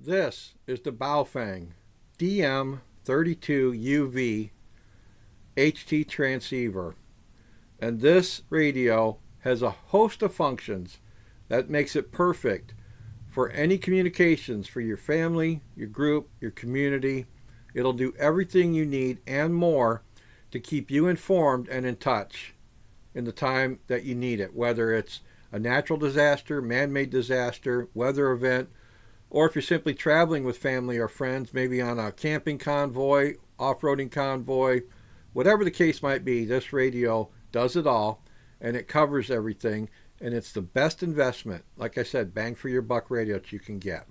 This is the Baofeng Dm-32Uv HT transceiver, and this radio has a host of functions that makes it perfect for any communications for your family, your group, your community. It'll do everything you need and more to keep you informed and in touch in the time that you need it, whether it's a natural disaster, man-made disaster, weather event, or if you're simply traveling with family or friends, maybe on a camping convoy, off-roading convoy, whatever the case might be, this radio does it all, and it covers everything, and it's the best investment, like I said, bang for your buck radio that you can get.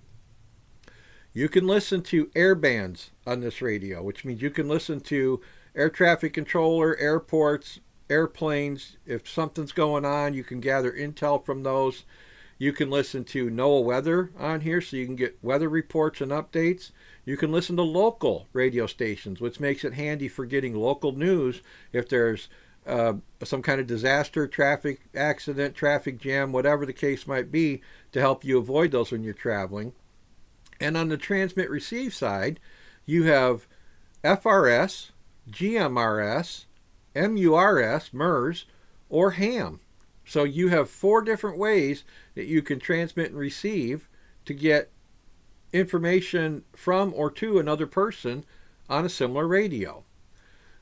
You can listen to air bands on this radio, which means you can listen to air traffic controller, airports, airplanes. If something's going on, you can gather intel from those. You can listen to NOAA weather on here, so you can get weather reports and updates. You can listen to local radio stations, which makes it handy for getting local news if there's some kind of disaster, traffic accident, traffic jam, whatever the case might be, to help you avoid those when you're traveling. And on the transmit receive side, you have FRS, GMRS, MURS, MERS, or ham. So you have 4 different ways that you can transmit and receive to get information from or to another person on a similar radio.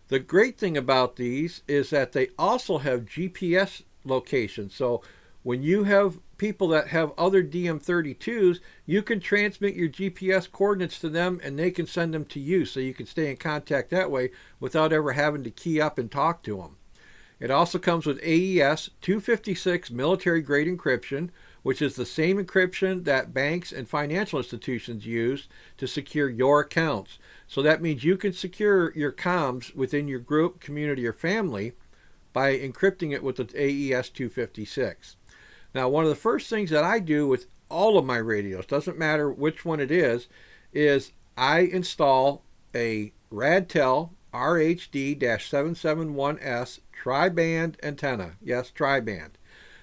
The great thing about these is that they also have GPS location. So when you have people that have other DM32s, you can transmit your GPS coordinates to them and they can send them to you, so you can stay in contact that way without ever having to key up and talk to them. It also comes with AES 256 military grade encryption, which is the same encryption that banks and financial institutions use to secure your accounts. So that means you can secure your comms within your group, community, or family by encrypting it with the AES 256. Now, one of the first things that I do with all of my radios, doesn't matter which one it is I install a Radtel RHD-771S tri-band antenna. Yes, tri-band.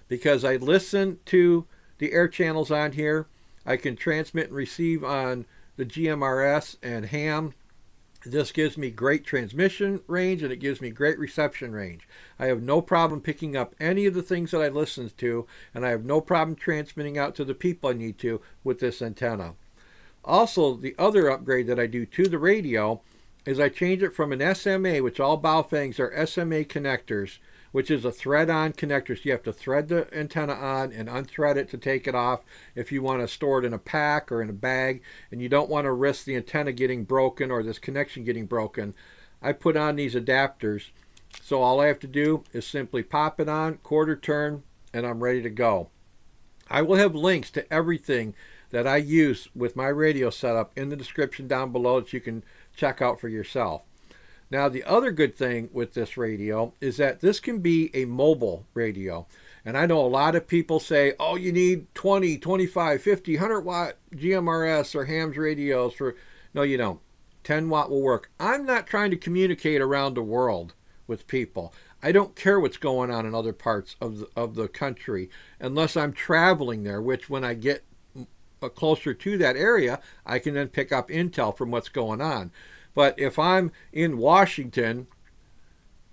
Because I listen to the air channels on here. I can transmit and receive on the GMRS and ham. This gives me great transmission range and it gives me great reception range. I have no problem picking up any of the things that I listen to, and I have no problem transmitting out to the people I need to with this antenna. Also, the other upgrade that I do to the radio is I change it from an SMA, which all Baofengs are SMA connectors, which is a thread-on connector. So you have to thread the antenna on and unthread it to take it off if you want to store it in a pack or in a bag, and you don't want to risk the antenna getting broken or this connection getting broken. I put on these adapters, so all I have to do is simply pop it on, quarter turn, and I'm ready to go. I will have links to everything that I use with my radio setup in the description down below that you can check out for yourself. Now, the other good thing with this radio is that this can be a mobile radio. And I know a lot of people say, oh, you need 20, 25, 50, 100 watt GMRS or hams radios for... No, you don't. 10 watt will work. I'm not trying to communicate around the world with people. I don't care what's going on in other parts of the country unless I'm traveling there, which when I get closer to that area, I can then pick up intel from what's going on. But if I'm in Washington,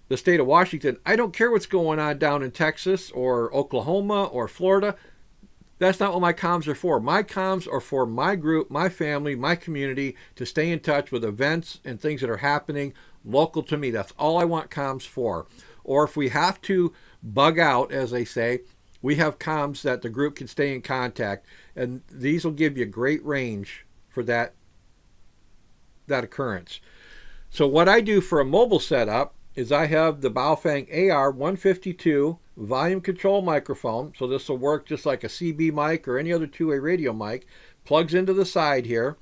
the state of Washington, I don't care what's going on down in Texas or Oklahoma or Florida. That's not what my comms are for. My comms are for my group, my family, my community, to stay in touch with events and things that are happening local to me. That's all I want comms for. Or if we have to bug out, as they say, we have comms that the group can stay in contact, and these will give you great range for that occurrence. So what I do for a mobile setup is I have the Baofeng AR-152 volume control microphone. So this will work just like a CB mic or any other two-way radio mic. Plugs into the side here.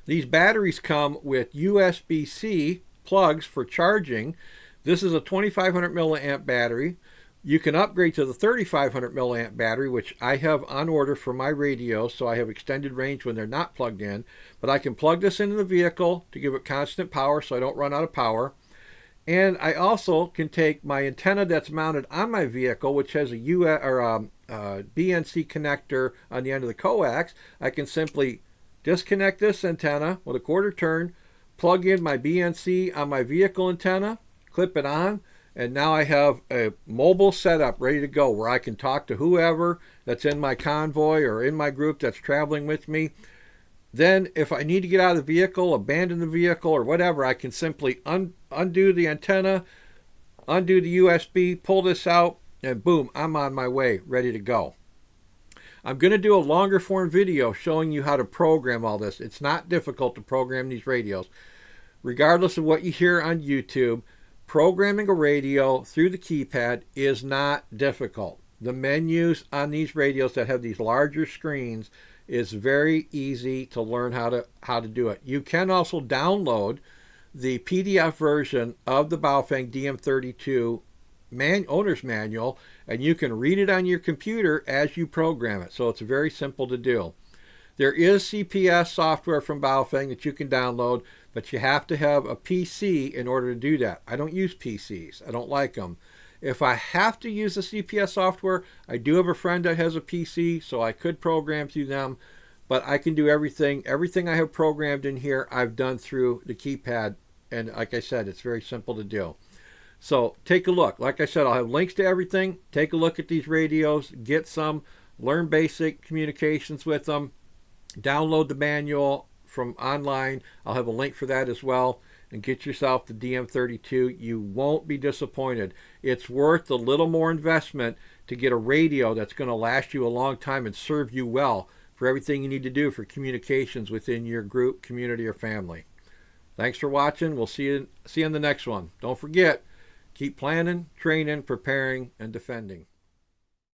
These batteries come with USB-C plugs for charging. This is a 2500 milliamp battery. You can upgrade to the 3500 milliamp battery, which I have on order for my radio, so I have extended range when they're not plugged in. But I can plug this into the vehicle to give it constant power so I don't run out of power. And I also can take my antenna that's mounted on my vehicle, which has a BNC connector on the end of the coax. I can simply disconnect this antenna with a quarter turn, plug in my BNC on my vehicle antenna, clip it on, and now I have a mobile setup ready to go where I can talk to whoever that's in my convoy or in my group that's traveling with me. Then if I need to get out of the vehicle, abandon the vehicle or whatever, I can simply undo the antenna, undo the USB, pull this out, and boom, I'm on my way, ready to go. I'm going to do a longer form video showing you how to program all this. It's not difficult to program these radios. Regardless of what you hear on YouTube, programming a radio through the keypad is not difficult. The menus on these radios that have these larger screens is very easy to learn how to do it. You can also download the PDF version of the Baofeng DM32 owner's manual, and you can read it on your computer as you program it. So it's very simple to do. There is CPS software from Baofeng that you can download, but you have to have a PC in order to do that. I don't use PCs. I don't like them. If I have to use the CPS software, I do have a friend that has a PC, so I could program through them, but I can do everything. Everything I have programmed in here, I've done through the keypad, and like I said, it's very simple to do. So take a look. Like I said, I'll have links to everything. Take a look at these radios, get some, learn basic communications with them, download the manual from online. I'll have a link for that as well, and get yourself the DM32. You won't be disappointed. It's worth a little more investment to get a radio that's going to last you a long time and serve you well for everything you need to do for communications within your group, community, or family. Thanks for watching. We'll see you in the next one. Don't forget, keep planning, training, preparing, and defending.